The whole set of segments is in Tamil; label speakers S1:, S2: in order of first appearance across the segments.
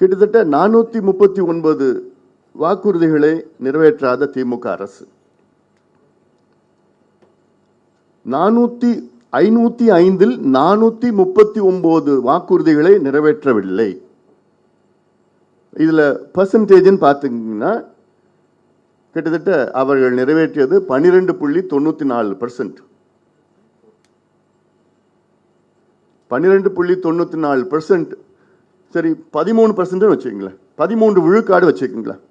S1: கிட்டத்தட்ட 439 வாக்குறுதிகளை நிறைவேற்றாத திமுக அரசு. 505 439 வாக்குறுதிகளை நிறைவேற்றவில்லை. இதுல பர்சன்டேஜ் பார்த்தீங்கன்னா கிட்டத்தட்ட அவர்கள் நிறைவேற்றியது 12.94%. 12.94%. சரி, 13% வச்சுக்கீங்களேன், 13 விழுக்காடு வச்சுக்கீங்களேன்.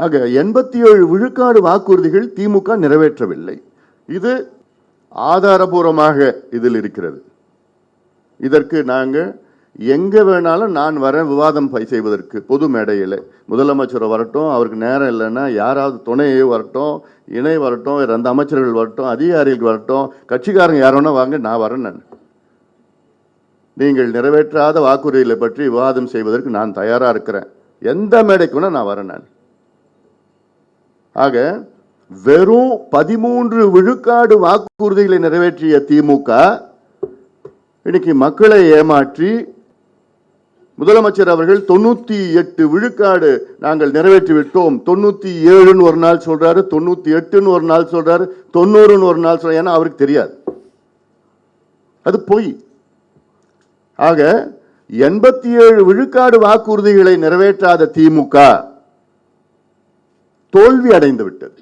S1: ஆக 87 விழுக்காடு வாக்குறுதிகள் திமுக நிறைவேற்றவில்லை. இது ஆதாரபூர்வமாக இதில் இருக்கிறது. இதற்கு நாங்கள் எங்க வேணாலும் நான் வரேன் விவாதம் செய்வதற்கு. பொது மேடையில் முதலமைச்சர் வரட்டும், அவருக்கு நேரம் இல்லைன்னா யாராவது துணையே வரட்டும், இணை வரட்டும், அந்த அமைச்சர்கள் வரட்டும், அதிகாரிகள் வரட்டும், கட்சிக்காரங்க யாரோன்னா வாங்க, நான் வரேன். நான் நீங்கள் நிறைவேற்றாத வாக்குறுதிகளை பற்றி விவாதம் செய்வதற்கு நான் தயாரா இருக்கிறேன். எந்த மேடைக்கு வேணா நான் வரேன். நான் ஆக வெறும் 13 விழுக்காடு வாக்குறுதிகளை நிறைவேற்றிய திமுக இன்னைக்கு மக்களை ஏமாற்றி முதலமைச்சர் அவர்கள் 98 விழுக்காடு நாங்கள் நிறைவேற்றி விட்டோம், 97 ஒரு நாள் சொல்றாரு, 98 ஒரு நாள் சொல்றாரு, 90 ஒரு நாள் சொல்றாரு. ஏன்னா அவருக்கு தெரியாது, அது பொய். ஆக 87 விழுக்காடு வாக்குறுதிகளை நிறைவேற்றாத திமுக தோல்வி அடைந்து விட்டது.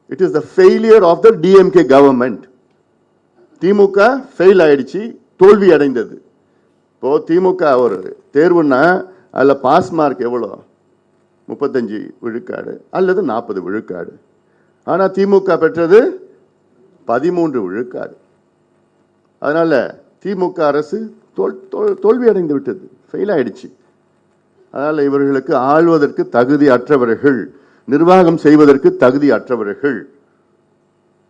S1: It is the failure of the DMK government. DMK fail ஆயிடுச்சு, தோல்வி அடைந்தது. இப்போ திமுக ஒரு தேர்வுன்னா அதில் பாஸ் மார்க் எவ்வளோ? 35 விழுக்காடு அல்லது 40 விழுக்காடு. ஆனால் திமுக பெற்றது 13 விழுக்காடு. அதனால திமுக அரசு தோல்வி அடைந்து விட்டது, ஃபெயில் ஆயிடுச்சு. அதனால இவர்களுக்கு ஆள்வதற்கு தகுதி அற்றவர்கள், நிர்வாகம் செய்வதற்கு தகுதி அற்றவர்கள்,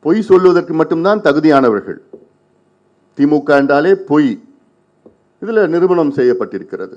S1: பொய் சொல்வதற்கு மட்டும்தான் தகுதியானவர்கள். திமுக என்றாலே பொய், இதுல நிரூபணம் செய்யப்பட்டிருக்கிறது.